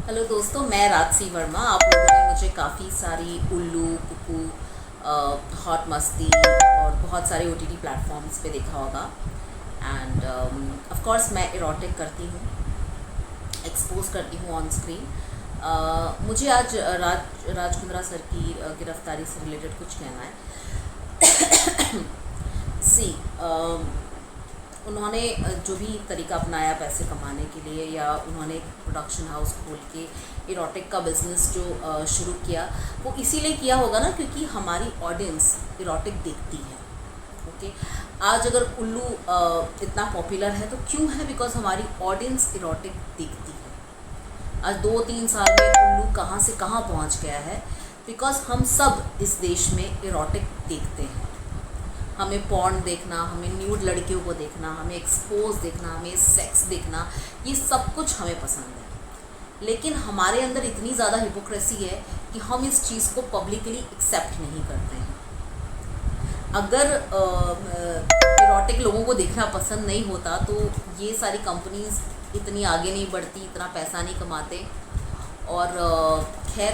Hello दोस्तों, मैं राजसी वर्मा। आप लोगों ने मुझे काफ़ी सारी उल्लू, कुकू, हॉट मस्ती और बहुत सारे ओटीटी प्लेटफॉर्म्स पे देखा होगा। एंड ऑफ कोर्स मैं इरोटिक करती हूँ, एक्सपोज करती हूँ ऑन स्क्रीन। मुझे आज राज कुंद्रा सर की गिरफ्तारी से रिलेटेड कुछ कहना है। सी उन्होंने जो भी तरीका अपनाया पैसे कमाने के लिए, या उन्होंने एक प्रोडक्शन हाउस खोल के इरोटिक का बिज़नेस जो शुरू किया, वो इसीलिए किया होगा ना क्योंकि हमारी ऑडियंस इरोटिक देखती है। ओके, आज अगर उल्लू इतना पॉपुलर है तो क्यों है? बिकॉज हमारी ऑडियंस इरोटिक देखती है। आज 2-3 साल में उल्लू कहाँ से कहाँ पहुँच गया है, बिकॉज हम सब इस देश में इरोटिक देखते हैं। हमें पॉर्न देखना, हमें न्यूड लड़कियों को देखना, हमें एक्सपोज देखना, हमें सेक्स देखना, ये सब कुछ हमें पसंद है। लेकिन हमारे अंदर इतनी ज़्यादा हिपोक्रेसी है कि हम इस चीज़ को पब्लिकली एक्सेप्ट नहीं करते हैं। अगर इरोटिक लोगों को देखना पसंद नहीं होता तो ये सारी कंपनीज इतनी आगे नहीं बढ़ती, इतना पैसा नहीं कमाते। और खैर,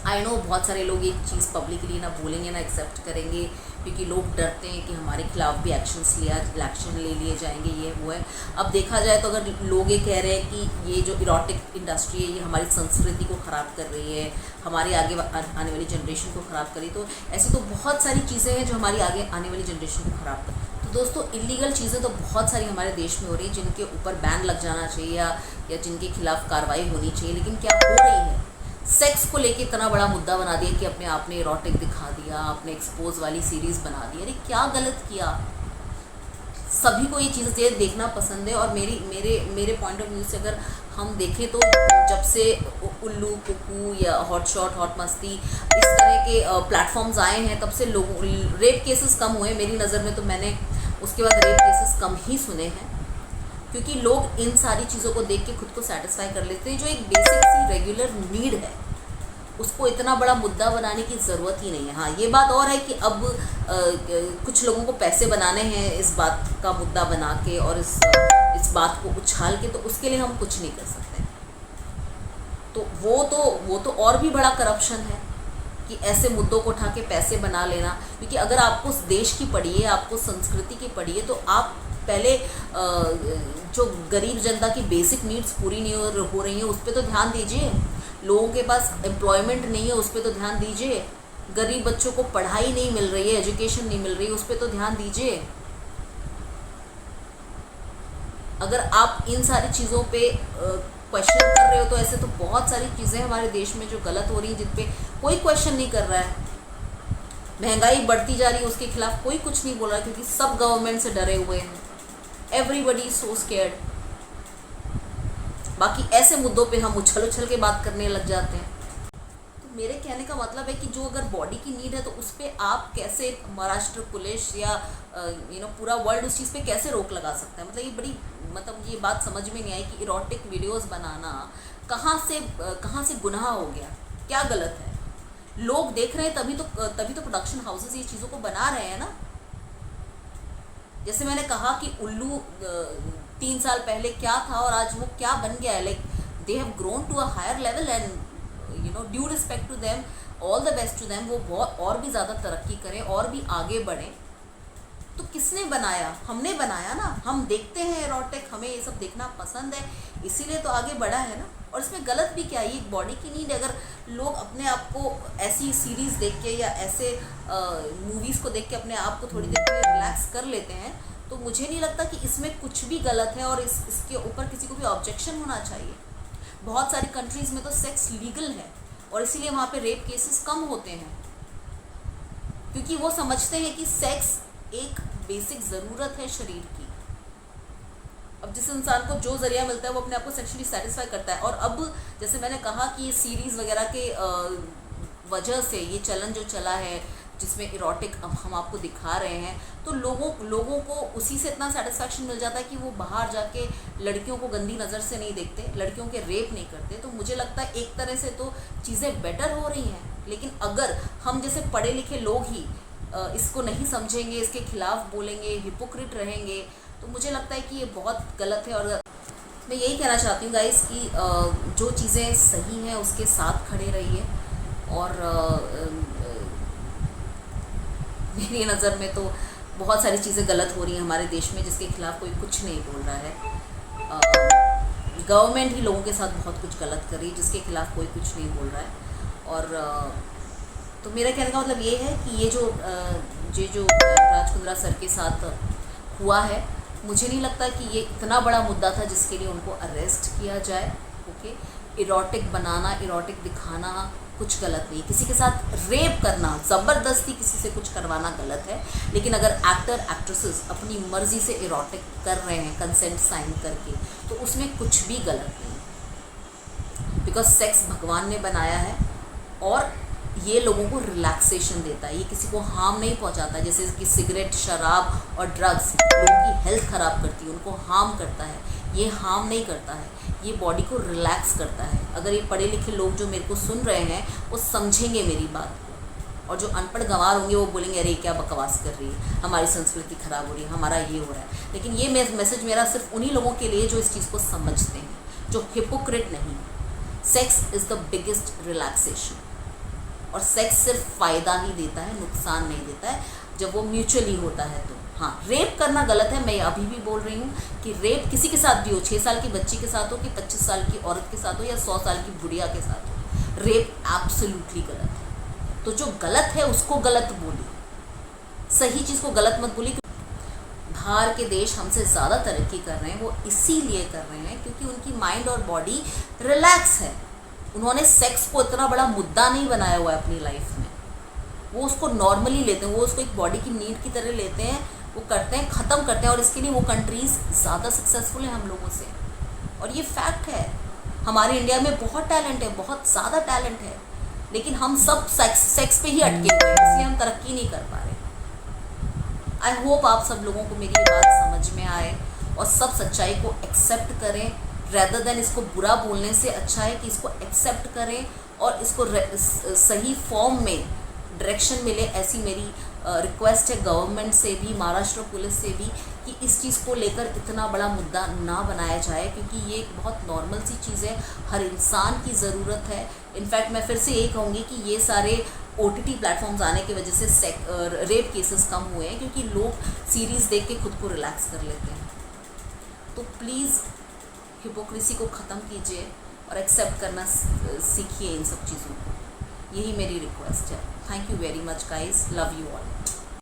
आई नो बहुत सारे लोग एक चीज़ पब्लिकली ना बोलेंगे ना एक्सेप्ट करेंगे, क्योंकि लोग डरते हैं कि हमारे खिलाफ भी एक्शन ले लिए जाएंगे, ये वो है। अब देखा जाए तो अगर लोग ये कह रहे हैं कि ये जो इरोटिक इंडस्ट्री है ये हमारी संस्कृति को ख़राब कर रही है, हमारे आगे आने वाली जनरेशन को ख़राब करी, तो ऐसी तो बहुत सारी चीज़ें हैं जो हमारी आगे आने वाली जनरेशन को ख़राब कर। तो दोस्तों, इलीगल चीज़ें तो बहुत सारी हमारे देश में हो रही हैं जिनके ऊपर बैन लग जाना चाहिए या जिनके खिलाफ कार्रवाई होनी चाहिए, लेकिन क्या हो रही है? सेक्स को लेके इतना बड़ा मुद्दा बना दिया कि अपने आप ने इरोटिक दिखा दिया, अपने एक्सपोज वाली सीरीज़ बना दी। अरे क्या गलत किया? सभी को ये चीज़ें देखना पसंद है। और मेरे पॉइंट ऑफ व्यू से अगर हम देखें तो जब से उल्लू, कुकू या हॉट शॉट, हॉट मस्ती इस तरह के प्लेटफॉर्म्स आए हैं, तब से लोगों रेप केसेस कम हुए। मेरी नज़र में तो मैंने उसके बाद रेप केसेस कम ही सुने हैं, क्योंकि लोग इन सारी चीज़ों को देख के खुद को सेटिस्फाई कर लेते हैं। जो एक बेसिक सी रेगुलर नीड है उसको इतना बड़ा मुद्दा बनाने की ज़रूरत ही नहीं है। हाँ, ये बात और है कि अब कुछ लोगों को पैसे बनाने हैं इस बात का मुद्दा बना के और इस बात को उछाल के, तो उसके लिए हम कुछ नहीं कर सकते। तो वो तो और भी बड़ा करप्शन है कि ऐसे मुद्दों को उठा के पैसे बना लेना। क्योंकि अगर आपको देश की पड़ी है, आपको संस्कृति की पड़ी है, तो आप पहले जो गरीब जनता की बेसिक नीड्स पूरी नहीं हो रही हैं उस पर तो ध्यान दीजिए। लोगों के पास एम्प्लॉयमेंट नहीं है उस पर तो ध्यान दीजिए। गरीब बच्चों को पढ़ाई नहीं मिल रही है, एजुकेशन नहीं मिल रही है, उस पर तो ध्यान दीजिए। अगर आप इन सारी चीज़ों पे क्वेश्चन कर रहे हो तो ऐसे तो बहुत सारी चीज़ें हमारे देश में जो गलत हो रही हैं जिन पे कोई क्वेश्चन नहीं कर रहा है। महंगाई बढ़ती जा रही है, उसके खिलाफ कोई कुछ नहीं बोल रहा है, क्योंकि सब गवर्नमेंट से डरे हुए हैं। Everybody is so scared. बाकी ऐसे मुद्दों पे हम उछल के बात करने लग जाते हैं। तो मेरे कहने का मतलब है कि जो अगर बॉडी की नीड है तो उस पर आप कैसे, महाराष्ट्र पुलिस या पूरा वर्ल्ड उस चीज़ पे कैसे रोक लगा सकता है? मतलब ये बात समझ में नहीं आई कि इरोटिक वीडियोस बनाना कहाँ से गुनाह हो गया, क्या गलत है? लोग देख रहे हैं तभी तो प्रोडक्शन हाउसेस ये चीज़ों को बना रहे हैं ना। जैसे मैंने कहा कि उल्लू 3 साल पहले क्या था और आज वो क्या बन गया है। Like they have grown to a higher level and due respect to them, all the best to them. वो बहुत और भी ज़्यादा तरक्की करें और भी आगे बढ़ें। तो किसने बनाया? हमने बनाया ना। हम देखते हैं इरोटिक, हमें ये सब देखना पसंद है, इसीलिए तो आगे बढ़ा है ना। और इसमें गलत भी क्या है? ये बॉडी की नीड। अगर लोग अपने आप को ऐसी सीरीज़ देख के या ऐसे मूवीज़ को देख के अपने आप को थोड़ी देर के लिए रिलैक्स कर लेते हैं, तो मुझे नहीं लगता कि इसमें कुछ भी गलत है और इसके ऊपर किसी को भी ऑब्जेक्शन होना चाहिए। बहुत सारी कंट्रीज़ में तो सेक्स लीगल है और इसीलिए वहाँ पे रेप केसेस कम होते हैं, क्योंकि वो समझते हैं कि सेक्स एक बेसिक ज़रूरत है शरीर की। अब जिस इंसान को जो ज़रिया मिलता है वो अपने आप को सेक्सुअली सेटिस्फाई करता है। और अब जैसे मैंने कहा कि ये सीरीज़ वगैरह के वजह से ये चलन जो चला है जिसमें इरोटिक हम आपको दिखा रहे हैं, तो लोगों को उसी से इतना सेटिस्फैक्शन मिल जाता है कि वो बाहर जाके लड़कियों को गंदी नज़र से नहीं देखते, लड़कियों के रेप नहीं करते। तो मुझे लगता है एक तरह से तो चीज़ें बेटर हो रही हैं। लेकिन अगर हम जैसे पढ़े लिखे लोग ही इसको नहीं समझेंगे, इसके खिलाफ बोलेंगे, हिपोक्रिट रहेंगे, तो मुझे लगता है कि ये बहुत गलत है। और मैं यही कहना चाहती हूँ गाइस कि जो चीज़ें सही हैं उसके साथ खड़े रहिए। और मेरी नज़र में तो बहुत सारी चीज़ें गलत हो रही हैं हमारे देश में, जिसके खिलाफ कोई कुछ नहीं बोल रहा है। गवर्नमेंट ही लोगों के साथ बहुत कुछ गलत कर रही है, जिसके खिलाफ कोई कुछ नहीं बोल रहा है। और तो मेरा कहने का मतलब ये है कि ये जो राज कुंद्रा सर के साथ हुआ है, मुझे नहीं लगता कि ये इतना बड़ा मुद्दा था जिसके लिए उनको अरेस्ट किया जाए। ओके, इरोटिक बनाना, इरोटिक दिखाना कुछ गलत नहीं। किसी के साथ रेप करना, ज़बरदस्ती किसी से कुछ करवाना गलत है। लेकिन अगर एक्टर एक्ट्रेसेस अपनी मर्ज़ी से इरोटिक कर रहे हैं कंसेंट साइन करके, तो उसमें कुछ भी गलत नहीं। बिकॉज सेक्स भगवान ने बनाया है और ये लोगों को रिलैक्सेशन देता है, ये किसी को हार्म नहीं पहुंचाता। जैसे कि सिगरेट, शराब और ड्रग्स लोगों की हेल्थ ख़राब करती है, उनको हार्म करता है। ये हार्म नहीं करता है, ये बॉडी को रिलैक्स करता है। अगर ये पढ़े लिखे लोग जो मेरे को सुन रहे हैं वो समझेंगे मेरी बात को, और जो अनपढ़ गंवार होंगे वो बोलेंगे अरे क्या बकवास कर रही है, हमारी संस्कृति ख़राब हो रही है, हमारा ये हो रहा है। लेकिन ये मैसेज मेरा सिर्फ उन्हीं लोगों के लिए जो इस चीज़ को समझते हैं, जो हिपोक्रेट नहीं है। Sex is the biggest relaxation, और सेक्स सिर्फ फ़ायदा ही देता है, नुकसान नहीं देता है जब वो म्यूचुअली होता है। तो हाँ, रेप करना गलत है। मैं अभी भी बोल रही हूँ कि रेप किसी के साथ भी हो, 6 साल की बच्ची के साथ हो कि 25 साल की औरत के साथ हो या 100 साल की बुढ़िया के साथ हो, रेप एब्सोल्युटली गलत है। तो जो गलत है उसको गलत बोलिए, सही चीज़ को गलत मत बोलिए। बाहर के देश हमसे ज़्यादा तरक्की कर रहे हैं, वो इसीलिए कर रहे हैं क्योंकि उनकी माइंड और बॉडी रिलैक्स है। उन्होंने सेक्स को इतना बड़ा मुद्दा नहीं बनाया हुआ है अपनी लाइफ में, वो उसको नॉर्मली लेते हैं, वो उसको एक बॉडी की नीड की तरह लेते हैं, वो करते हैं, ख़त्म करते हैं। और इसके लिए वो कंट्रीज़ ज़्यादा सक्सेसफुल है हम लोगों से, और ये फैक्ट है। हमारे इंडिया में बहुत टैलेंट है, बहुत ज़्यादा टैलेंट है, लेकिन हम सब सेक्स पे ही अटके हुए हैं, इसलिए हम तरक्की नहीं कर पा रहे। आई होप आप सब लोगों को मेरी ये बात समझ में आए और सब सच्चाई को एक्सेप्ट करें। रेदर देन इसको बुरा बोलने से अच्छा है कि इसको एक्सेप्ट करें और इसको सही फॉर्म में डायरेक्शन मिले, ऐसी मेरी रिक्वेस्ट है गवर्नमेंट से भी, महाराष्ट्र पुलिस से भी, कि इस चीज़ को लेकर इतना बड़ा मुद्दा ना बनाया जाए, क्योंकि ये एक बहुत नॉर्मल सी चीज़ है, हर इंसान की ज़रूरत है। इनफैक्ट मैं फिर से यही कहूँगी कि ये सारे OTT प्लेटफॉर्म्स आने की वजह से रेप केसेस कम हुए हैं, क्योंकि लोग सीरीज़ देख के खुद को रिलैक्स कर लेते हैं। तो प्लीज़ हिपोक्रेसी को ख़त्म कीजिए और एक्सेप्ट करना सीखिए इन सब चीज़ों को। यही मेरी रिक्वेस्ट है। Thank you very much guys, love you all.